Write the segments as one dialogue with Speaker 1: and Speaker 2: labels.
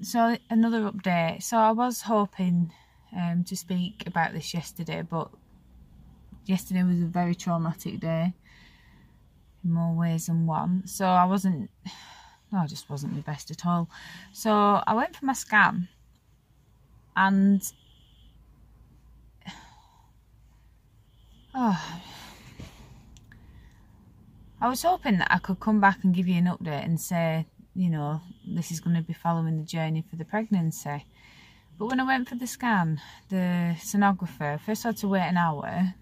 Speaker 1: So another update. So I was hoping to speak about this yesterday, but yesterday was a very traumatic day in more ways than one. So I just wasn't my best at all. So I went for my scan, and I was hoping that I could come back and give you an update and say, you know, this is going to be following the journey for the pregnancy. But when I went for the scan, the sonographer, first I had to wait an hour.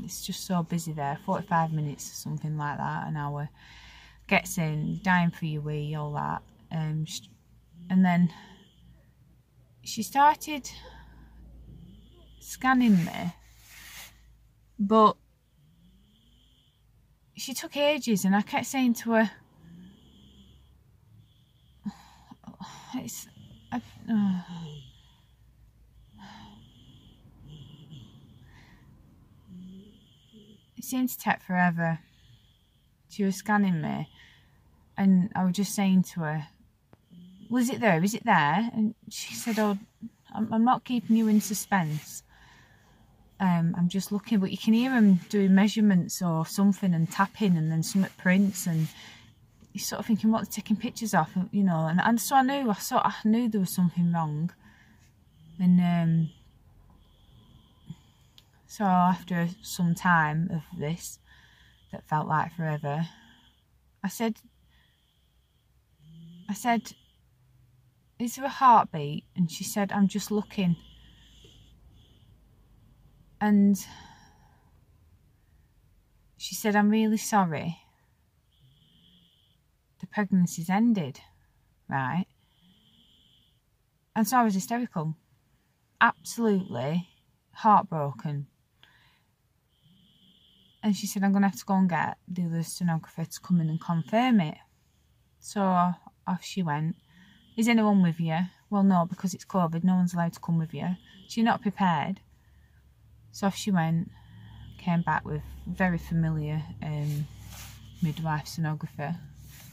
Speaker 1: It's just so busy there, 45 minutes or something like that, an hour. Gets in, dying for your wee, all that. And then she started scanning me, but she took ages, and I kept saying to her, it seemed to take forever. She was scanning me, and I was just saying to her, was it there? Is it there? And she said, oh, I'm not keeping you in suspense. I'm just looking, but you can hear them doing measurements or something and tapping, and then some prints, and you're sort of thinking, what, they're taking pictures off, you know. And so I knew there was something wrong. And so after some time of this, that felt like forever, I said, is there a heartbeat? And she said, I'm just looking. And she said, I'm really sorry. The pregnancy's ended, right? And so I was hysterical. Absolutely heartbroken. And she said, I'm going to have to go and get the other sonographer to come in and confirm it. So off she went. Is anyone with you? Well, no, because it's COVID, no one's allowed to come with you. She's not prepared. So off she went, came back with very familiar midwife sonographer,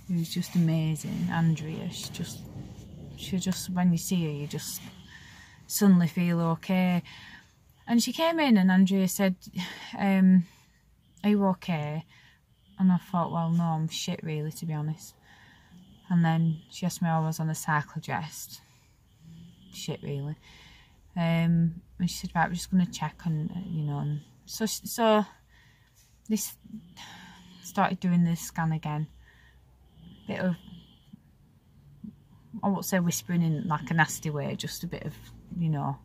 Speaker 1: who's just amazing, Andrea. She just, when you see her, you just suddenly feel okay. And she came in, and Andrea said, are you okay? And I thought, well, no, I'm shit really, to be honest. And then she asked me how I was on a cycle dressed. Shit really. And she said, right, we're just going to check, and you know. And so this started doing the scan again. Bit of, I won't say whispering in like a nasty way, just a bit of, you know,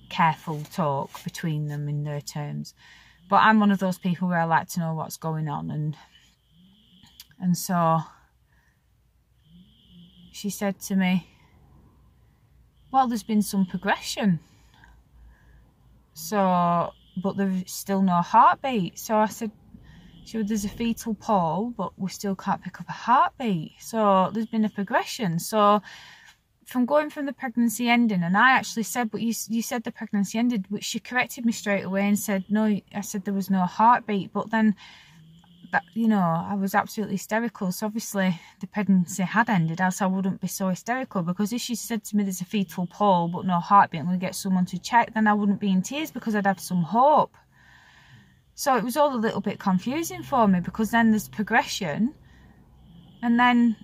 Speaker 1: careful talk between them in their terms. But I'm one of those people where I like to know what's going on, and so she said to me, well, there's been some progression. So, but there's still no heartbeat. So I said, there's a fetal pole, but we still can't pick up a heartbeat. So there's been a progression. So from going from the pregnancy ending, and I actually said, but you said the pregnancy ended, which she corrected me straight away and said, no, I said there was no heartbeat. But then, that, you know, I was absolutely hysterical. So obviously the pregnancy had ended, else I wouldn't be so hysterical, because if she said to me there's a fetal pole but no heartbeat, I'm going to get someone to check, then I wouldn't be in tears, because I'd have some hope. So it was all a little bit confusing for me, because then there's progression, and then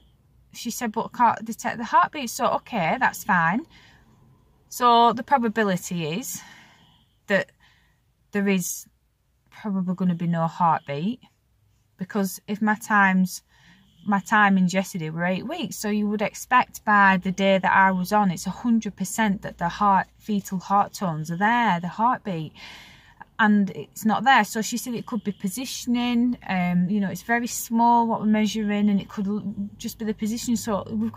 Speaker 1: she said, but I can't detect the heartbeat. So okay, that's fine. So the probability is that there is probably going to be no heartbeat, because if my timings yesterday were 8 weeks, so you would expect by the day that I was on, it's 100% that the fetal heart tones are there, the heartbeat, and it's not there. So she said it could be positioning, you know, it's very small what we're measuring, and it could just be the position. So we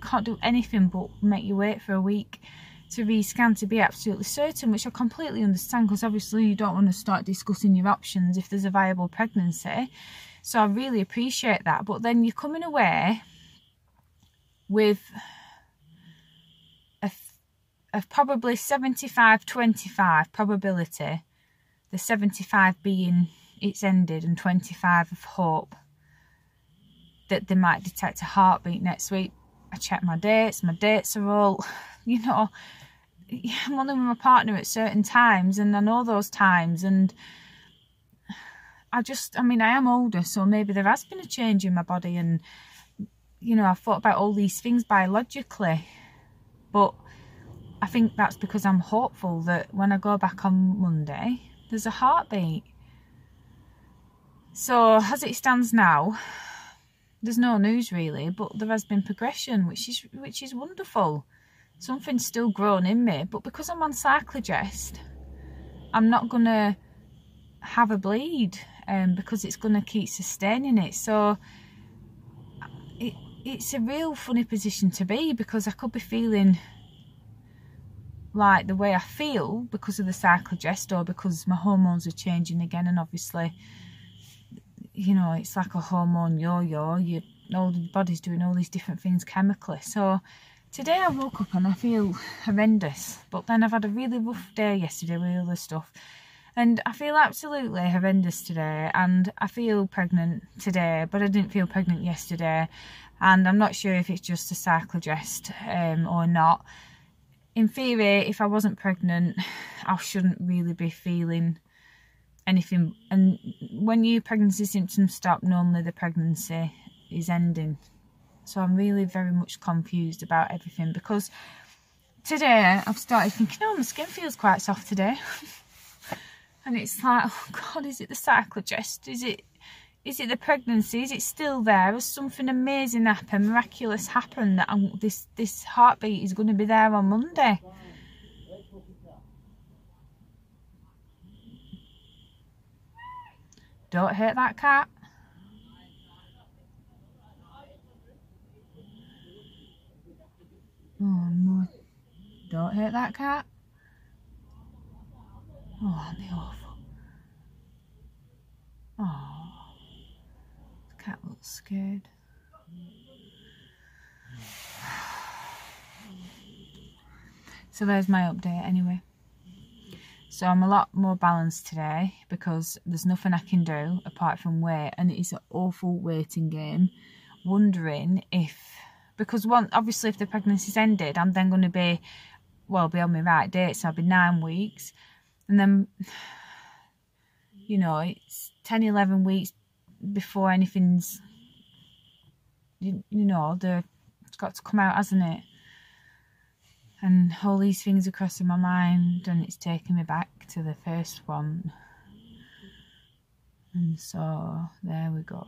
Speaker 1: can't do anything but make you wait for a week to rescan to be absolutely certain, which I completely understand, because obviously you don't want to start discussing your options if there's a viable pregnancy. So I really appreciate that. But then you're coming away with a probably 75-25 probability, the 75 being it's ended and 25 of hope that they might detect a heartbeat next week. I check my dates are all, you know, I'm only with my partner at certain times, and I know those times, and I mean, I am older, so maybe there has been a change in my body, and, you know, I've thought about all these things biologically, but I think that's because I'm hopeful that when I go back on Monday, there's a heartbeat. So as it stands now, there's no news really, but there has been progression, which is wonderful. Something's still growing in me, but because I'm on Cyclogest, I'm not gonna have a bleed, because it's gonna keep sustaining it. So it's a real funny position to be, because I could be feeling like the way I feel because of the Cyclogest, or because my hormones are changing again, and obviously, you know, it's like a hormone yo-yo. Your body's doing all these different things chemically. So today I woke up and I feel horrendous, but then I've had a really rough day yesterday with other stuff, and I feel absolutely horrendous today, and I feel pregnant today, but I didn't feel pregnant yesterday, and I'm not sure if it's just a Cyclogest or not. In theory, if I wasn't pregnant, I shouldn't really be feeling anything, and when your pregnancy symptoms stop, normally the pregnancy is ending. So I'm really very much confused about everything, because today I've started thinking, oh, my skin feels quite soft today. And it's like, oh God, is it the Cyclogest? Is it the pregnancy? Is it still there? Has something amazing happened, miraculous happened, that this heartbeat is going to be there on Monday? Don't hurt that cat. Oh no, don't hurt that cat. Oh, aren't they awful? Oh, the cat looks scared. So there's my update anyway. So I'm a lot more balanced today, because there's nothing I can do apart from wait, and it is an awful waiting game, wondering if, because obviously if the pregnancy's ended, I'm then going to be on my right date, so I'll be 9 weeks, and then, you know, it's 10, 11 weeks before anything's, you know, it's got to come out, hasn't it? And all these things are crossing my mind, and it's taking me back to the first one. And so there we go.